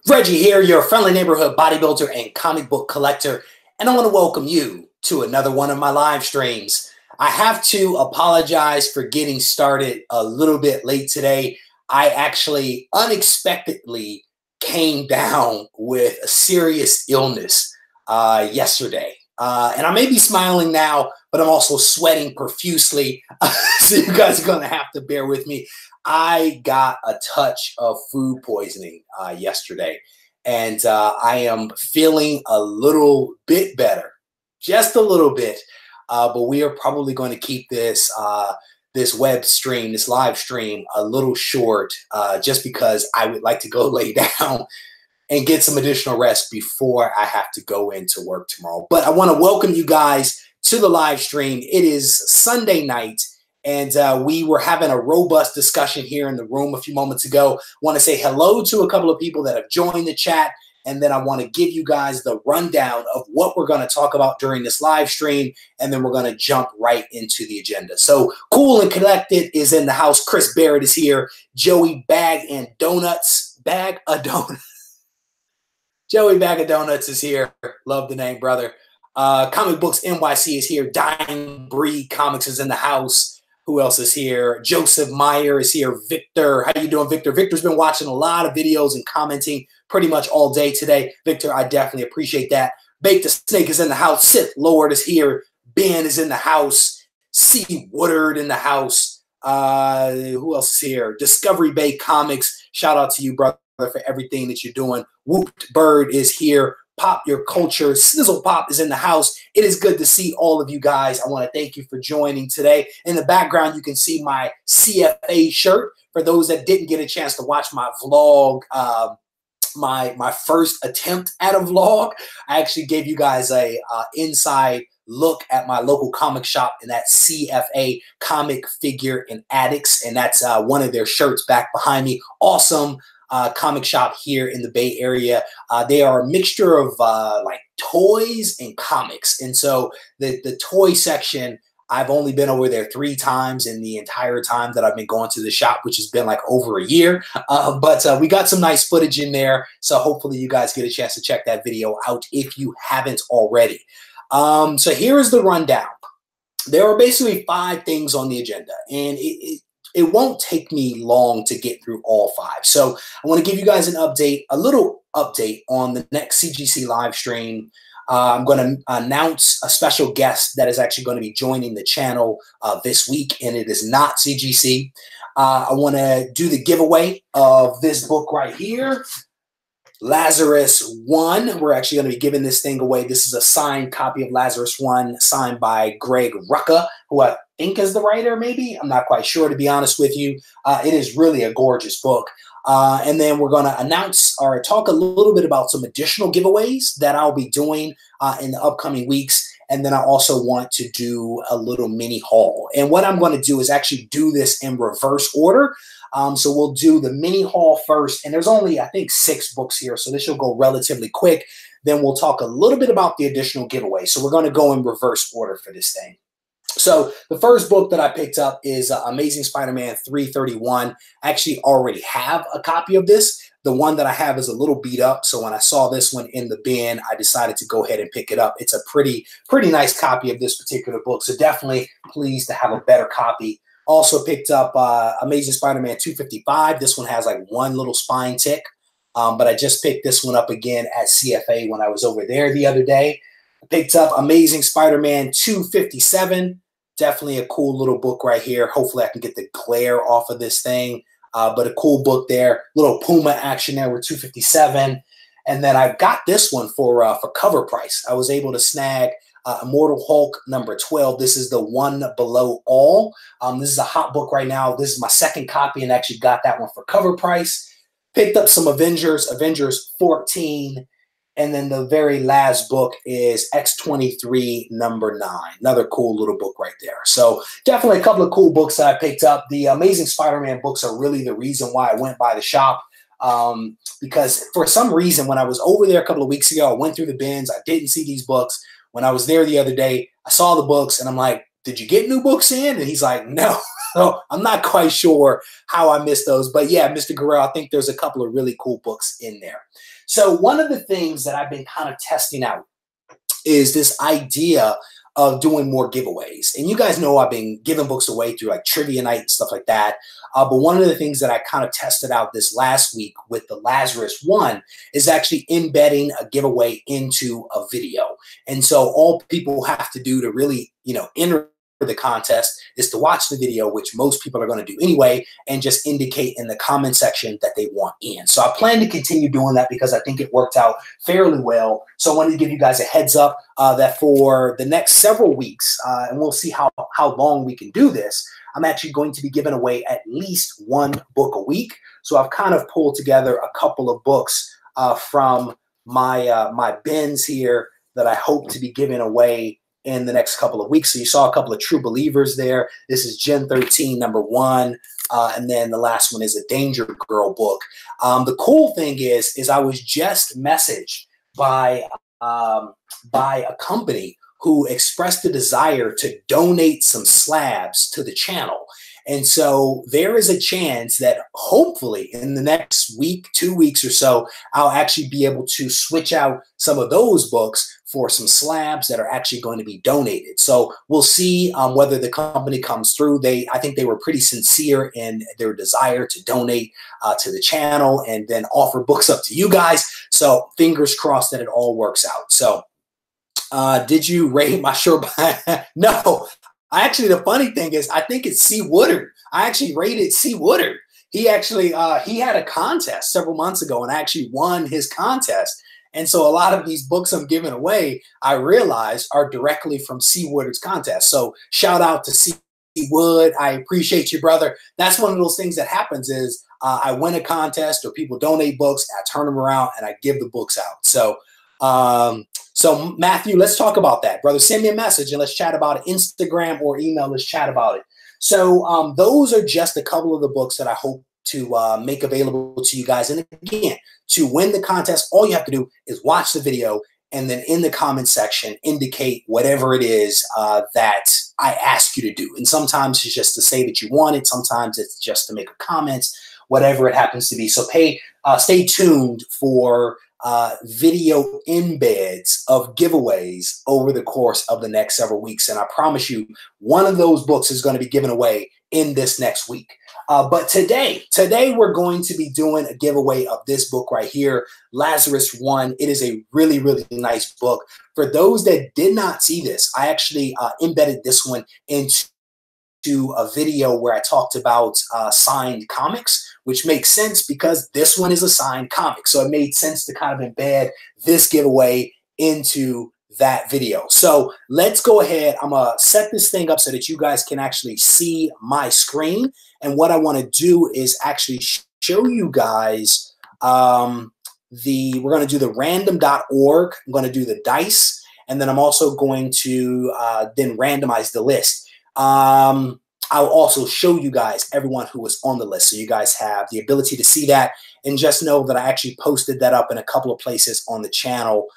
Reggie here, your friendly neighborhood bodybuilder and comic book collector, and I want to welcome you to another one of my live streams. I have to apologize for getting started a little bit late today. I actually unexpectedly came down with a serious illness yesterday. And I may be smiling now, but I'm also sweating profusely. So you guys are going to have to bear with me. I got a touch of food poisoning yesterday, and I am feeling a little bit better, just a little bit. But we are probably going to keep this this web stream, this live stream, a little short, just because I would like to go lay down and get some additional rest before I have to go into work tomorrow. But I want to welcome you guys to the live stream. It is Sunday night. And we were having a robust discussion here in the room a few moments ago. I want to say hello to a couple of people that have joined the chat. And then I want to give you guys the rundown of what we're going to talk about during this live stream. And then we're going to jump right into the agenda. So Cool and Collected is in the house. Chris Barrett is here. Joey Bag and Donuts. Bag of Donuts. Joey Bag of Donuts is here. Love the name, brother. Comic Books NYC is here. Dying Breed Comics is in the house. Who else is here? Joseph Meyer is here. Victor, how you doing, Victor? Victor's been watching a lot of videos and commenting pretty much all day today. Victor, I definitely appreciate that. Bake the Snake is in the house. Sith Lord is here. Ben is in the house. C. Woodard in the house. Who else is here? Discovery Bay Comics. Shout out to you, brother, for everything that you're doing. Whooped Bird is here. Pop Your Culture. Sizzle Pop is in the house. It is good to see all of you guys. I want to thank you for joining today. In the background, you can see my CFA shirt. For those that didn't get a chance to watch my vlog, my first attempt at a vlog, I actually gave you guys a inside look at my local comic shop, and that CFA Comic Figure and Addicts, and that's one of their shirts back behind me. Awesome. Comic shop here in the Bay Area. They are a mixture of like toys and comics. And so the toy section, I've only been over there 3 times in the entire time that I've been going to the shop, which has been like over a year. But we got some nice footage in there. So hopefully you guys get a chance to check that video out if you haven't already. So here is the rundown. There are basically 5 things on the agenda, and it won't take me long to get through all 5. So I want to give you guys an update, a little update on the next CGC live stream. I'm going to announce a special guest that is actually going to be joining the channel this week, and it is not CGC. I want to do the giveaway of this book right here, Lazarus 1. We're actually going to be giving this thing away. This is a signed copy of Lazarus 1, signed by Greg Rucka, who I think is the writer, maybe. I'm not quite sure, to be honest with you. It is really a gorgeous book. And then we're going to announce or talk a little bit about some additional giveaways that I'll be doing in the upcoming weeks. And then I also want to do a little mini haul. And what I'm going to do is actually do this in reverse order. So we'll do the mini haul first, and there's only, I think, 6 books here, so this will go relatively quick. Then we'll talk a little bit about the additional giveaway. So we're going to go in reverse order for this thing. So the first book that I picked up is Amazing Spider-Man 331. I actually already have a copy of this. The one that I have is a little beat up, so when I saw this one in the bin, I decided to go ahead and pick it up. It's a pretty nice copy of this particular book, so definitely pleased to have a better copy. Also picked up Amazing Spider-Man 255. This one has like 1 little spine tick, but I just picked this one up again at CFA when I was over there the other day. I picked up Amazing Spider-Man 257. Definitely a cool little book right here. Hopefully I can get the glare off of this thing, but a cool book there. Little Puma action there with 257. And then I got this one for cover price. I was able to snag Immortal Hulk number 12. This is the One Below All. This is a hot book right now. This is my 2nd copy, and actually got that one for cover price. Picked up some Avengers 14. And then the very last book is X-23 number 9. Another cool little book right there. So definitely a couple of cool books that I picked up. The Amazing Spider-Man books are really the reason why I went by the shop. Because for some reason, when I was over there a couple of weeks ago, I went through the bins. I didn't see these books. When I was there the other day, I saw the books, and I'm like, did you get new books in? And he's like, no. So I'm not quite sure how I missed those. But yeah, Mr. Guerrero, I think there's a couple of really cool books in there. So one of the things that I've been kind of testing out is this idea of doing more giveaways. And you guys know I've been giving books away through like trivia night and stuff like that. But one of the things that I kind of tested out this last week with the Lazarus one is actually embedding a giveaway into a video. And so all people have to do to really, enter the contest is to watch the video, which most people are going to do anyway, and just indicate in the comment section that they want in. So I plan to continue doing that because I think it worked out fairly well. So I wanted to give you guys a heads up that for the next several weeks, and we'll see how long we can do this, I'm actually going to be giving away at least one book a week. So I've kind of pulled together a couple of books from my bins here that I hope to be giving away in the next couple of weeks. So you saw a couple of True Believers there. This is Gen 13, #1. And then the last one is a Danger Girl book. The cool thing is I was just messaged by a company who expressed the desire to donate some slabs to the channel. And so there is a chance that hopefully in the next week, 2 weeks or so, I'll actually be able to switch out some of those books for some slabs that are actually going to be donated. So we'll see whether the company comes through. I think they were pretty sincere in their desire to donate to the channel and then offer books up to you guys. So fingers crossed that it all works out. So did you rate my shirt? No. Actually, the funny thing is, I think it's C. Woodard. I actually rated C. Woodard. He actually he had a contest several months ago, and I actually won his contest. And so a lot of these books I'm giving away, I realized, are directly from C. Woodard's contest. So shout out to C. Wood. I appreciate you, brother. That's one of those things that happens is I win a contest or people donate books, I turn them around, and I give the books out. So so Matthew, let's talk about that, brother. Send me a message and let's chat about it. Instagram or email, let's chat about it. So those are just a couple of the books that I hope to make available to you guys. And again, to win the contest, all you have to do is watch the video and then in the comment section, indicate whatever it is that I ask you to do. And sometimes it's just to say that you want it. Sometimes it's just to make a comment, whatever it happens to be. So stay tuned for video embeds of giveaways over the course of the next several weeks. And I promise you, one of those books is going to be given away in this next week. But today we're going to be doing a giveaway of this book right here, Lazarus 1. It is a really, really nice book. For those that did not see this, I actually embedded this one into a video where I talked about signed comics, which makes sense because this one is a signed comic. So it made sense to kind of embed this giveaway into that video. So let's go ahead. I'm going to set this thing up so that you guys can actually see my screen. And what I want to do is actually show you guys we're going to do the random.org. I'm going to do the dice. And then I'm also going to then randomize the list. I'll also show you guys everyone who was on the list, so you guys have the ability to see that. And just know that I actually posted that up in a couple of places on the channel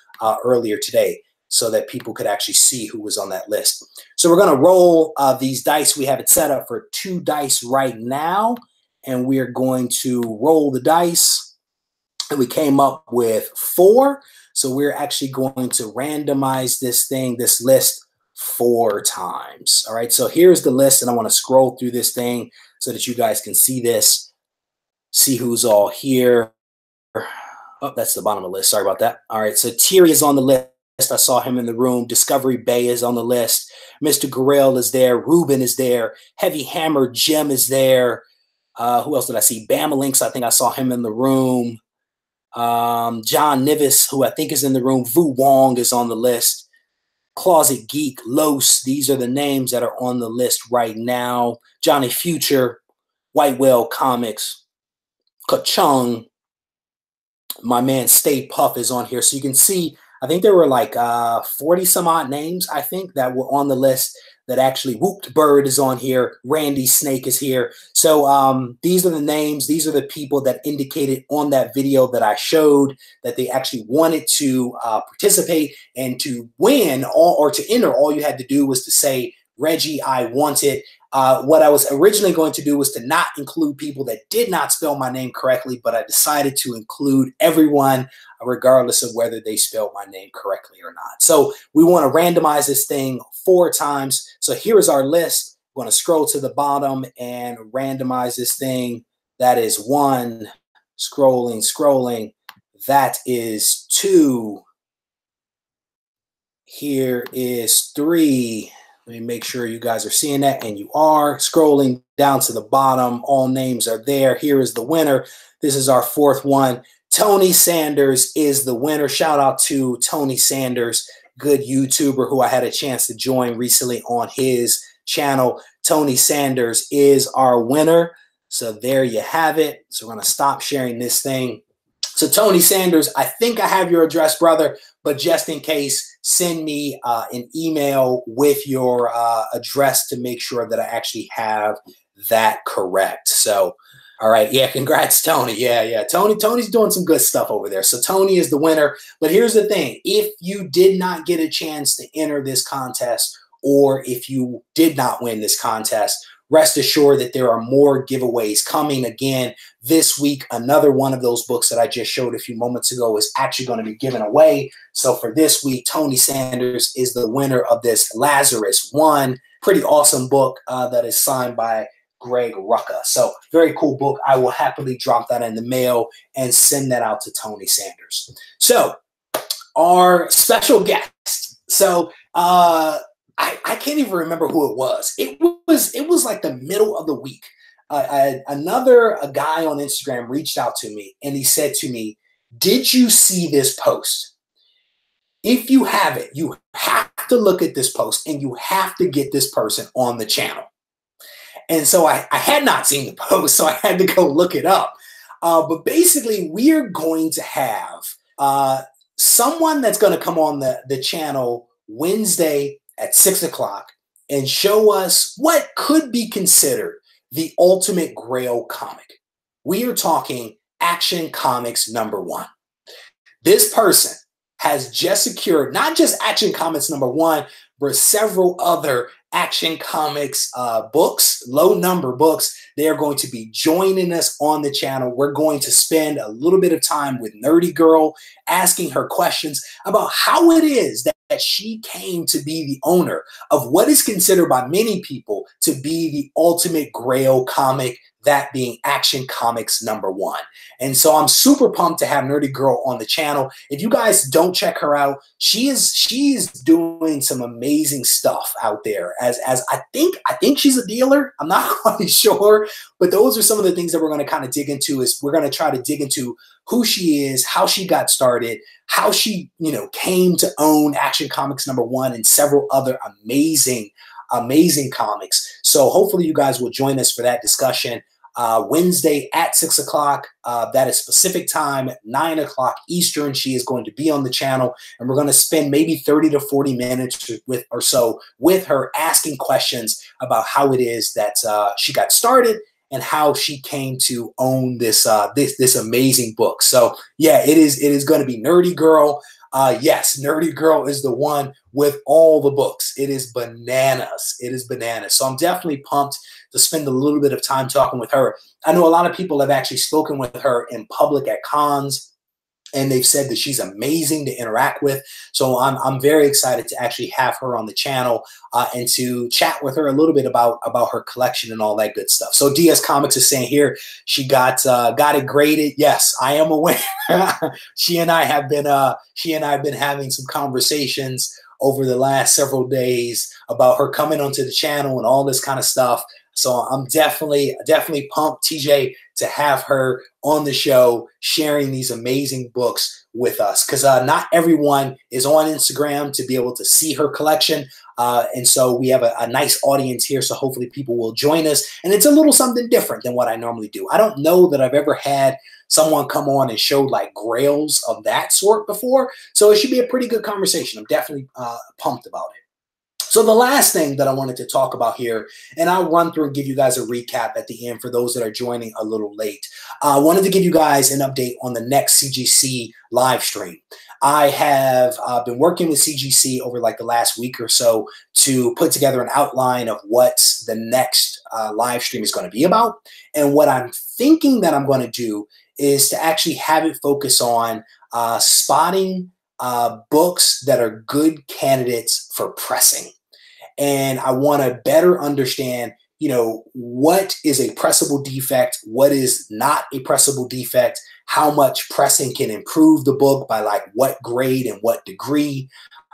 earlier today so that people could actually see who was on that list. So we're going to roll these dice. We have it set up for 2 dice right now, and we're going to roll the dice. And we came up with 4. So we're actually going to randomize this list 4 times. All right, so here's the list, and I want to scroll through this thing so that you guys can see this, see who's all here. Oh, that's the bottom of the list. Sorry about that. All right, so Thierry is on the list. I saw him in the room. Discovery Bay is on the list. Mr. Gorell is there. Ruben is there. Heavy Hammer Jim is there. Who else did I see? Bamalinks, I think I saw him in the room. John Nivis, who I think is in the room. Vu Wong is on the list. Closet Geek, Los, these are the names that are on the list right now. Johnny Future, White Whale Comics, Ka-Chung, my man Stay Puff is on here. So you can see, I think there were like 40 some odd names, I think, that were on the list that actually Whooped Bird is on here. Randy Snake is here. So these are the names. These are the people that indicated on that video that I showed that they actually wanted to participate and to win or to enter. All you had to do was to say Reggie, I wanted. What I was originally going to do was to not include people that did not spell my name correctly, but I decided to include everyone, regardless of whether they spelled my name correctly or not. So we want to randomize this thing 4 times. So here's our list. We're going to scroll to the bottom and randomize this thing. That is 1. Scrolling. That is 2. Here is 3. Let me make sure you guys are seeing that, and you are. Scrolling down to the bottom, all names are there. Here is the winner. This is our 4th one. Tony Sanders is the winner. Shout out to Tony Sanders, good YouTuber who I had a chance to join recently on his channel. Tony Sanders is our winner. So there you have it. So we're going to stop sharing this thing. So Tony Sanders, I think I have your address, brother, but just in case, send me an email with your address to make sure that I actually have that correct. So, all right. Yeah. Congrats, Tony. Yeah. Tony's doing some good stuff over there. So Tony is the winner. But here's the thing. If you did not get a chance to enter this contest, or if you did not win this contest, rest assured that there are more giveaways coming. Again, this week, another one of those books that I just showed a few moments ago is actually going to be given away. So for this week, Tony Sanders is the winner of this Lazarus 1. Pretty awesome book that is signed by Greg Rucka. So very cool book. I will happily drop that in the mail and send that out to Tony Sanders. So our special guest. So I can't even remember who it was. It was like the middle of the week. Another guy on Instagram reached out to me and he said to me, "Did you see this post? If you have it, you have to look at this post and you have to get this person on the channel." And so I had not seen the post, so I had to go look it up. But basically, we're going to have someone that's going to come on the channel Wednesday at 6 o'clock and show us what could be considered the ultimate grail comic. We are talking Action Comics #1. This person has just secured not just Action Comics #1, but several other Action Comics books, low number books. They are going to be joining us on the channel. We're going to spend a little bit of time with Nerdy Girl, asking her questions about how it is that she came to be the owner of what is considered by many people to be the ultimate grail comic, that being Action Comics #1. And so I'm super pumped to have Nerdy Girl on the channel. If you guys don't check her out, she's doing some amazing stuff out there. As I think she's a dealer. I'm not quite sure, but those are some of the things that we're going to kind of dig into. Is we're going to try to dig into who she is, how she got started, how she came to own Action Comics #1 and several other amazing comics. So hopefully you guys will join us for that discussion. Wednesday at 6 o'clock. That is Pacific time, 9 o'clock Eastern. She is going to be on the channel, and we're going to spend maybe 30 to 40 minutes with her asking questions about how it is that she got started and how she came to own this this amazing book. So yeah, it is going to be Nerdy Girl. Yes, Nerdy Girl is the one with all the books. It is bananas. It is bananas. So I'm definitely pumped to spend a little bit of time talking with her. I know a lot of people have actually spoken with her in public at cons, and they've said that she's amazing to interact with. So I'm very excited to actually have her on the channel and to chat with her a little bit about her collection and all that good stuff. So DS Comics is saying here she got it graded. Yes, I am aware. She and I have been having some conversations over the last several days about her coming onto the channel and all this kind of stuff. So I'm definitely pumped, TJ, to have her on the show sharing these amazing books with us, because not everyone is on Instagram to be able to see her collection. And so we have a nice audience here. So hopefully people will join us. And it's a little something different than what I normally do. I don't know that I've ever had someone come on and show like grails of that sort before. So it should be a pretty good conversation. I'm definitely pumped about it. So the last thing that I wanted to talk about here, and I'll run through and give you guys a recap at the end for those that are joining a little late. I wanted to give you guys an update on the next CGC live stream. I have been working with CGC over like the last week or so to put together an outline of what the next live stream is going to be about. And what I'm thinking that I'm going to do is to actually have it focus on spotting books that are good candidates for pressing. And I want to better understand, you know, what is a pressable defect, what is not a pressable defect, how much pressing can improve the book by like what grade and what degree.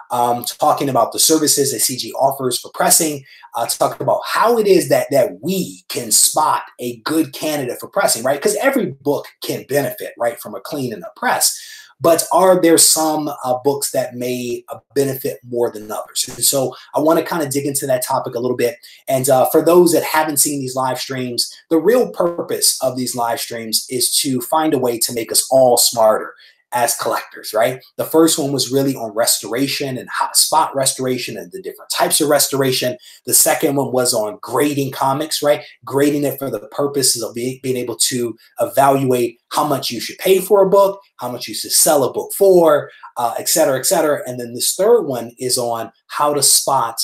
Talking about the services that CG offers for pressing, talking about how it is that we can spot a good candidate for pressing, right? Because every book can benefit, right, from a clean and a press. But are there some books that may benefit more than others? And so I want to kind of dig into that topic a little bit. And for those that haven't seen these live streams, the real purpose of these live streams is to find a way to make us all smarter as collectors, right? The first one was really on restoration and how to spot restoration and the different types of restoration. The second one was on grading comics, right? Grading it for the purposes of being able to evaluate how much you should pay for a book, how much you should sell a book for, et cetera, et cetera. And then this third one is on how to spot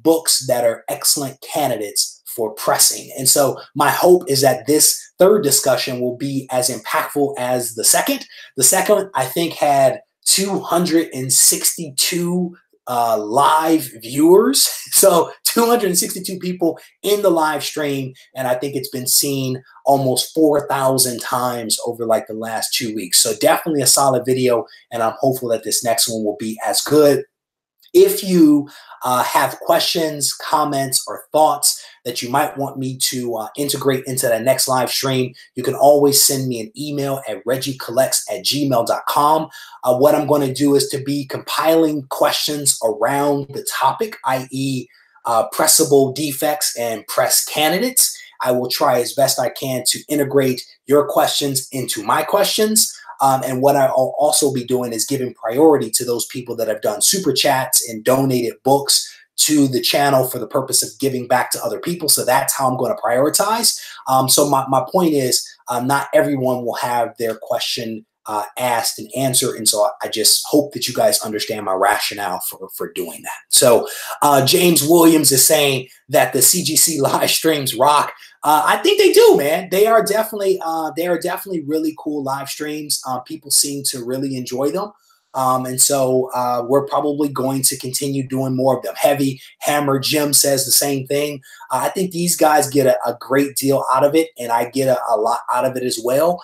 books that are excellent candidates for pressing. And so my hope is that this third discussion will be as impactful as the second. The second, I think, had 262 live viewers. So 262 people in the live stream. And I think it's been seen almost 4,000 times over like the last 2 weeks. So definitely a solid video. And I'm hopeful that this next one will be as good. If you have questions, comments, or thoughts that you might want me to integrate into the next live stream, you can always send me an email at regiecollects@gmail.com. What I'm going to do is to be compiling questions around the topic, i.e. Pressable defects and press candidates. I will try as best I can to integrate your questions into my questions. And what I'll also be doing is giving priority to those people that have done super chats and donated books to the channel for the purpose of giving back to other people. So that's how I'm going to prioritize. So my point is not everyone will have their question asked and answered. And so I just hope that you guys understand my rationale for doing that. So James Williams is saying that the CGC live streams rock. I think they do, man. They are definitely really cool live streams. People seem to really enjoy them. And so we're probably going to continue doing more of them. Heavy Hammer Jim says the same thing. I think these guys get a great deal out of it, and I get a lot out of it as well.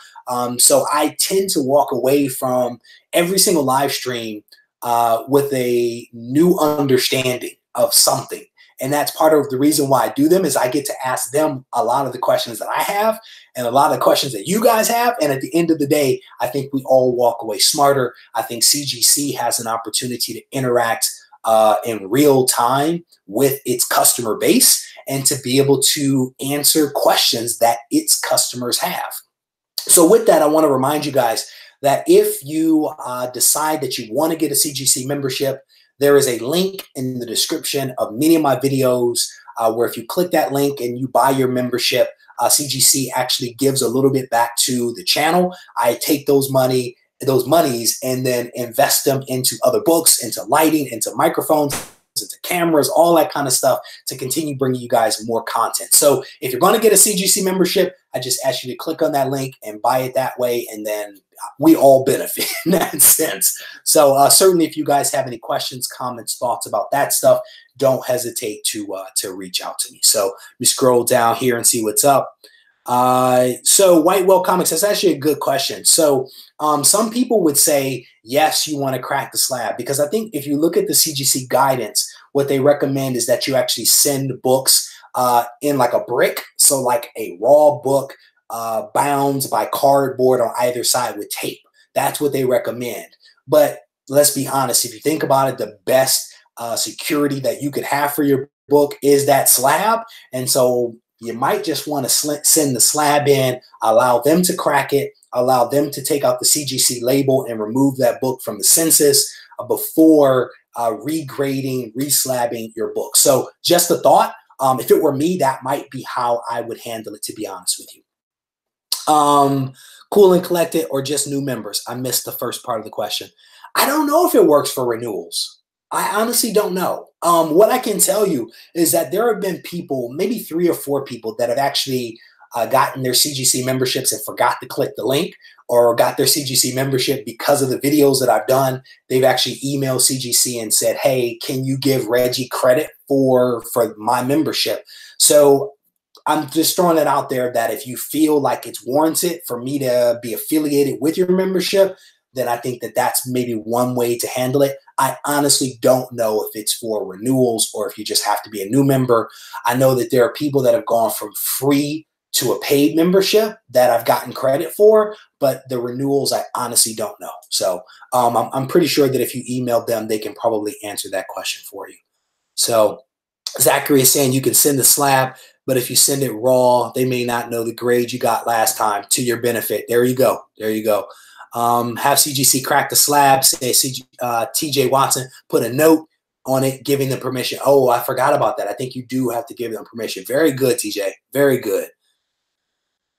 So I tend to walk away from every single live stream with a new understanding of something. And that's part of the reason why I do them is I get to ask them a lot of the questions that I have and a lot of the questions that you guys have. And at the end of the day, I think we all walk away smarter. I think CGC has an opportunity to interact in real time with its customer base and to be able to answer questions that its customers have. So with that, I want to remind you guys that if you decide that you want to get a CGC membership, there is a link in the description of many of my videos where if you click that link and you buy your membership, CGC actually gives a little bit back to the channel. I take those monies and then invest them into other books, into lighting, into microphones, into cameras, all that kind of stuff to continue bringing you guys more content. So if you're going to get a CGC membership, I just ask you to click on that link and buy it that way, and then we all benefit in that sense. So certainly if you guys have any questions, comments, thoughts about that stuff, don't hesitate to reach out to me. So let me scroll down here and see what's up. So White Whale Comics, that's actually a good question. So some people would say, yes, you want to crack the slab, because I think if you look at the CGC guidance, what they recommend is that you actually send books in like a brick. So like a raw book bound by cardboard on either side with tape. That's what they recommend. But let's be honest, if you think about it, the best security that you could have for your book is that slab. And so you might just want to send the slab in, allow them to crack it, allow them to take out the CGC label and remove that book from the census before regrading, reslabbing your book. So just a thought. If it were me, that might be how I would handle it, to be honest with you. Cool and collected or just new members? I missed the first part of the question. I don't know if it works for renewals. I honestly don't know. What I can tell you is that there have been people, maybe 3 or 4 people that have actually gotten their CGC memberships and forgot to click the link, or got their CGC membership because of the videos that I've done. They've actually emailed CGC and said, hey, can you give Regie credit for my membership? So I'm just throwing it out there that if you feel like it's warranted for me to be affiliated with your membership, then I think that that's maybe one way to handle it. I honestly don't know if it's for renewals or if you just have to be a new member. I know that there are people that have gone from free to a paid membership that I've gotten credit for, but the renewals, I honestly don't know. So I'm pretty sure that if you emailed them, they can probably answer that question for you. So Zachary is saying you can send the slab, but if you send it raw, they may not know the grade you got last time to your benefit. There you go. There you go. Have CGC crack the slab, say TJ Watson, put a note on it giving them permission. Oh, I forgot about that. I think you do have to give them permission. Very good, TJ. Very good.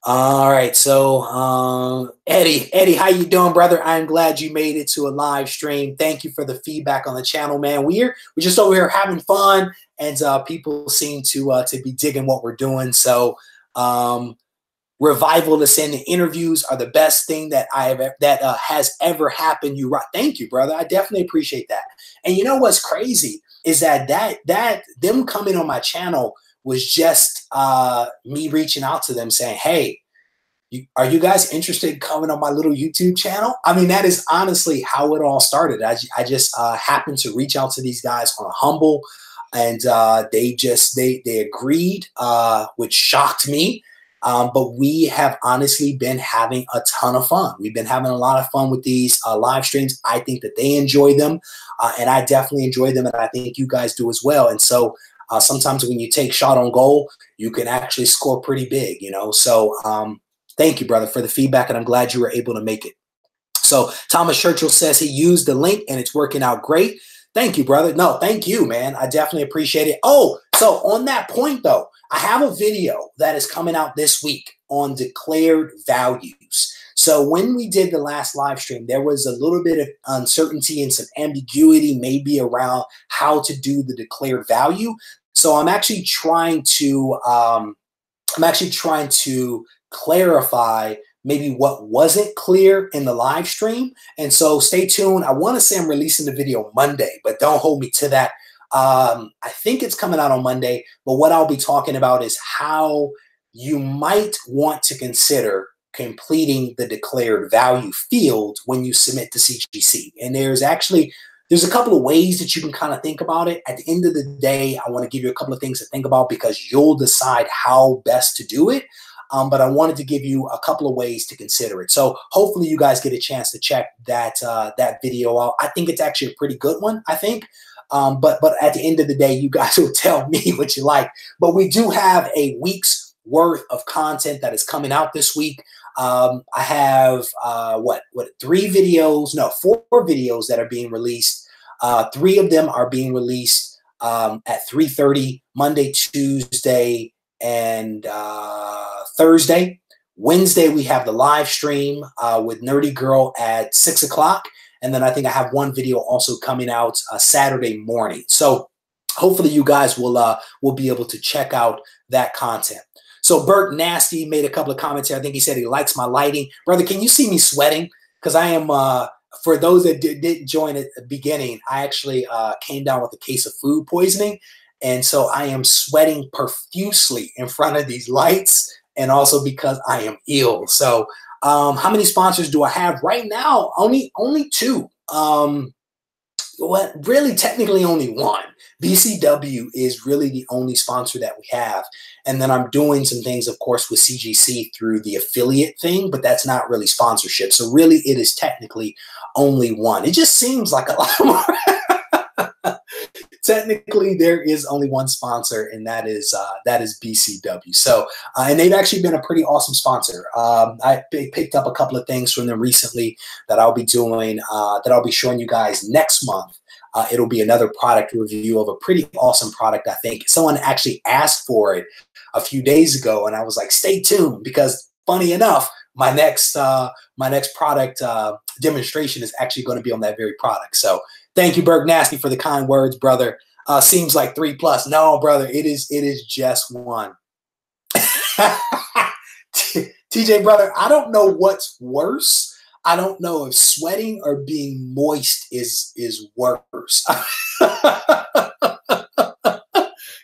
All right, so Eddie, how you doing, brother? I'm glad you made it to a live stream. Thank you for the feedback on the channel, man. We're just over here having fun, and people seem to be digging what we're doing. So revivalists and the interviews are the best thing that has ever happened. Thank you, brother. I definitely appreciate that. And you know what's crazy is that them coming on my channel was just me reaching out to them saying, hey, are you guys interested in coming on my little YouTube channel? I mean, that is honestly how it all started. I just happened to reach out to these guys on a humble, and they agreed, which shocked me. But we have honestly been having a ton of fun. We've been having a lot of fun with these live streams. I think that they enjoy them, and I definitely enjoy them, and I think you guys do as well. And so sometimes when you take shot on goal, you can actually score pretty big, you know. So thank you, brother, for the feedback, and I'm glad you were able to make it. So Thomas Churchill says he used the link, and it's working out great. Thank you, brother. No, thank you, man. I definitely appreciate it. Oh, so on that point, though, I have a video that is coming out this week on declared values. So when we did the last live stream, there was a little bit of uncertainty and some ambiguity maybe around how to do the declared value. So I'm actually trying to clarify maybe what wasn't clear in the live stream. And so stay tuned. I want to say I'm releasing the video Monday, but don't hold me to that. I think it's coming out on Monday, but what I'll be talking about is how you might want to consider completing the declared value field when you submit to CGC. And there's a couple of ways that you can kind of think about it. At the end of the day, I want to give you a couple of things to think about because you'll decide how best to do it. But I wanted to give you a couple of ways to consider it. So hopefully you guys get a chance to check that video out. I think it's actually a pretty good one, I think. But at the end of the day, you guys will tell me what you like. But we do have a week's worth of content that is coming out this week. I have four videos that are being released. 3 of them are being released at 3:30 Monday, Tuesday, and Thursday. Wednesday we have the live stream with Nerdy Girl at 6 o'clock. And then I think I have one video also coming out Saturday morning. So hopefully you guys will be able to check out that content. So Bert Nasty made a couple of comments here. I think he said he likes my lighting. Brother, can you see me sweating? Because I am, for those that didn't join at the beginning, I actually came down with a case of food poisoning. And so I am sweating profusely in front of these lights, and also because I am ill. So how many sponsors do I have right now? Only 2. Really technically only 1. BCW is really the only sponsor that we have. And then I'm doing some things, of course, with CGC through the affiliate thing, but that's not really sponsorship. So really it is technically only 1. It just seems like a lot more. Technically, there is only 1 sponsor, and that is BCW. So, and they've actually been a pretty awesome sponsor. I picked up a couple of things from them recently that I'll be doing, that I'll be showing you guys next month. It'll be another product review of a pretty awesome product, I think. Someone actually asked for it a few days ago, and I was like, stay tuned, because funny enough, my next product demonstration is actually going to be on that very product. So thank you, Berg Nasty, for the kind words, brother. Seems like 3+. No, brother, it is just 1. TJ, brother, I don't know what's worse. I don't know if sweating or being moist is worse.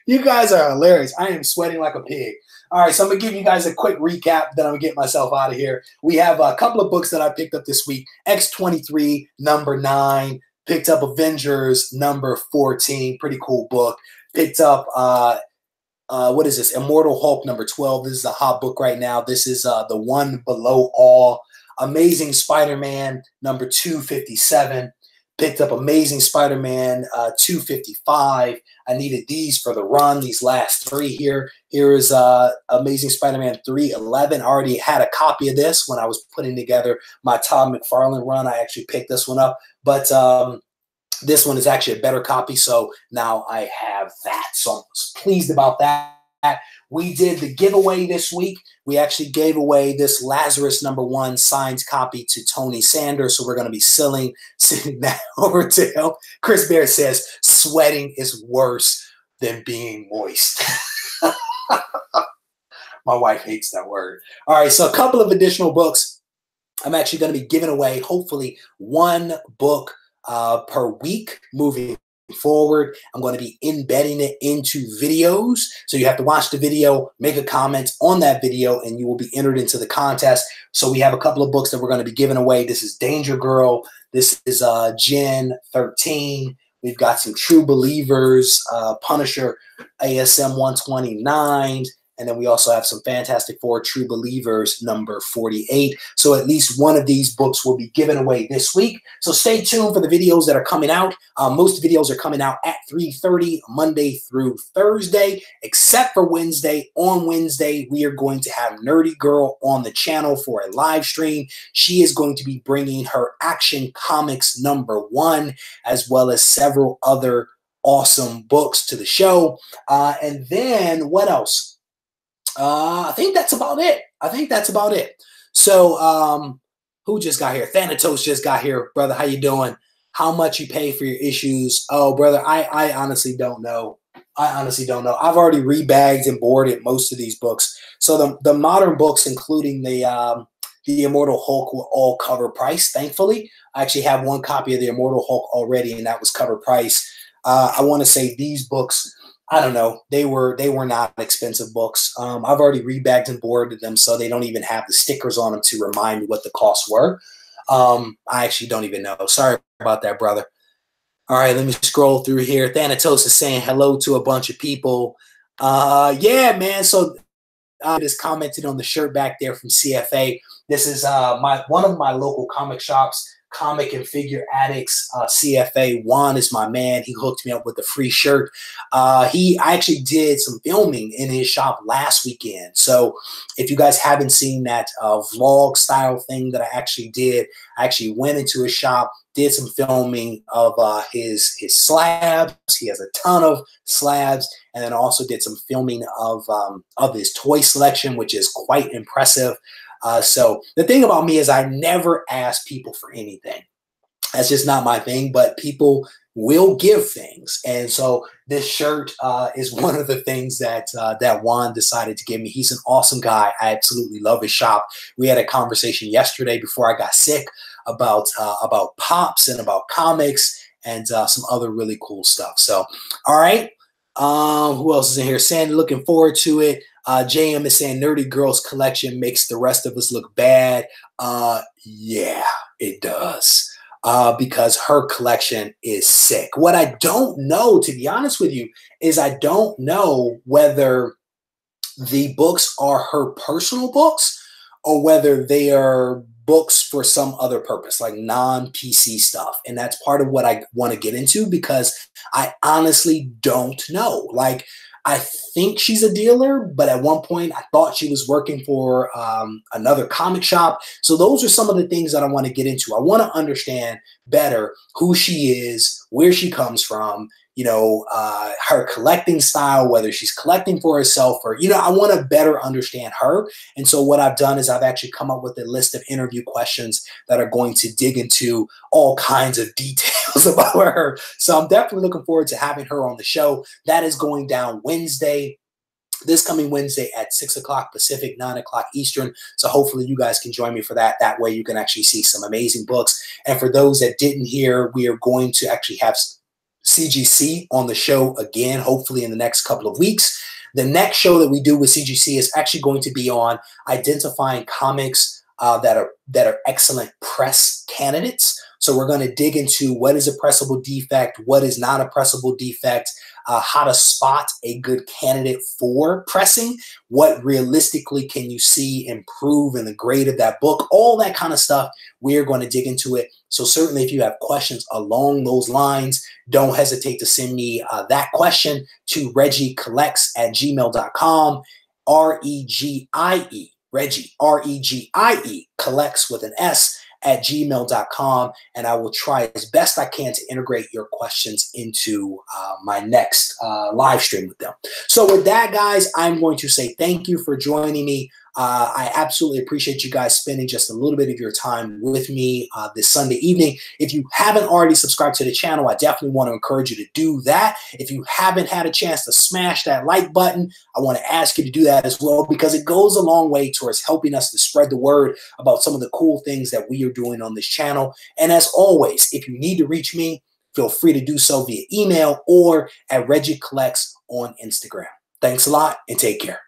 You guys are hilarious. I am sweating like a pig. All right, so I'm going to give you guys a quick recap, then I'm going to get myself out of here. We have a couple of books that I picked up this week. X-23, number 9. Picked up Avengers, number 14. Pretty cool book. Picked up, what is this? Immortal Hulk, number 12. This is a hot book right now. This is the one below all. Amazing Spider-Man, number 257. Picked up Amazing Spider-Man 255. I needed these for the run, these last 3 here. Here is Amazing Spider-Man 311. I already had a copy of this when I was putting together my Todd McFarlane run. I actually picked this one up. But this one is actually a better copy, so now I have that. So I'm pleased about that. We did the giveaway this week. We actually gave away this Lazarus #1 signed copy to Tony Sanders. So we're going to be sending that over to him. Chris Bear says sweating is worse than being moist. My wife hates that word. All right, so a couple of additional books. I'm actually going to be giving away, hopefully, 1 book per week moving forward. I'm going to be embedding it into videos. So you have to watch the video, make a comment on that video, and you will be entered into the contest. So we have a couple of books that we're going to be giving away. This is Danger Girl. This is Gen 13. We've got some True Believers, Punisher ASM 129. And then we also have some Fantastic Four True Believers number 48. So at least one of these books will be given away this week. So stay tuned for the videos that are coming out. Most videos are coming out at 3:30 Monday through Thursday, except for Wednesday. On Wednesday, we are going to have Nerdy Girl on the channel for a live stream. She is going to be bringing her Action Comics #1, as well as several other awesome books to the show. And then what else? I think that's about it. So, who just got here? Thanatos just got here. Brother, how you doing? How much you pay for your issues? Oh, brother, I honestly don't know. I've already rebagged and boarded most of these books. So the modern books, including the Immortal Hulk, were all cover price, thankfully. I actually have 1 copy of the Immortal Hulk already, and that was cover price. I want to say these books, I don't know. They were not expensive books. I've already rebagged and boarded them, so they don't even have the stickers on them to remind me what the costs were. I actually don't even know. Sorry about that, brother. All right, let me scroll through here. Thanatos is saying hello to a bunch of people. Yeah, man. So I just commented on the shirt back there from CFA. This is one of my local comic shops. Comic and Figure Addicts, CFA. Juan is my man. He hooked me up with a free shirt. I actually did some filming in his shop last weekend. So if you guys haven't seen that vlog style thing that I actually did, I actually went into his shop, did some filming of his slabs. He has a ton of slabs, and then also did some filming of his toy selection, which is quite impressive. So the thing about me is I never ask people for anything. That's just not my thing, but people will give things. And so this shirt is one of the things that Juan decided to give me. He's an awesome guy. I absolutely love his shop. We had a conversation yesterday before I got sick about pops and about comics and some other really cool stuff. So, all right. Who else is in here? Sandy, looking forward to it. JM is saying Nerdy Girl's collection makes the rest of us look bad. Yeah, it does. Because her collection is sick. What I don't know, to be honest with you, is I don't know whether the books are her personal books or whether they are books for some other purpose, like non-PC stuff. And that's part of what I want to get into because I honestly don't know. Like, I think she's a dealer, but at one point I thought she was working for another comic shop. So those are some of the things that I want to get into. I want to understand better who she is, where she comes from, you know, her collecting style, whether she's collecting for herself or, you know, I want to better understand her. And so what I've done is I've actually come up with a list of interview questions that are going to dig into all kinds of details about her. So I'm definitely looking forward to having her on the show. That is going down Wednesday, this coming Wednesday at 6 o'clock Pacific, 9 o'clock Eastern. So hopefully you guys can join me for that. That way you can actually see some amazing books. And for those that didn't hear, we are going to actually have CGC on the show again, hopefully in the next couple of weeks. The next show that we do with CGC is actually going to be on identifying comics that are excellent press candidates. So we're going to dig into what is a pressable defect, what is not a pressable defect, how to spot a good candidate for pressing, what realistically can you see improve in the grade of that book, all that kind of stuff. We're going to dig into it. So certainly if you have questions along those lines, don't hesitate to send me that question to regiecollects@gmail.com, R-E-G-I-E, Regie, R-E-G-I-E, collects with an S, @gmail.com, and I will try as best I can to integrate your questions into my next live stream with them. So with that, guys, I'm going to say thank you for joining me. I absolutely appreciate you guys spending just a little bit of your time with me this Sunday evening. If you haven't already subscribed to the channel, I definitely want to encourage you to do that. If you haven't had a chance to smash that like button, I want to ask you to do that as well, because it goes a long way towards helping us to spread the word about some of the cool things that we are doing on this channel. And as always, if you need to reach me, feel free to do so via email or at Reggie Collects on Instagram. Thanks a lot and take care.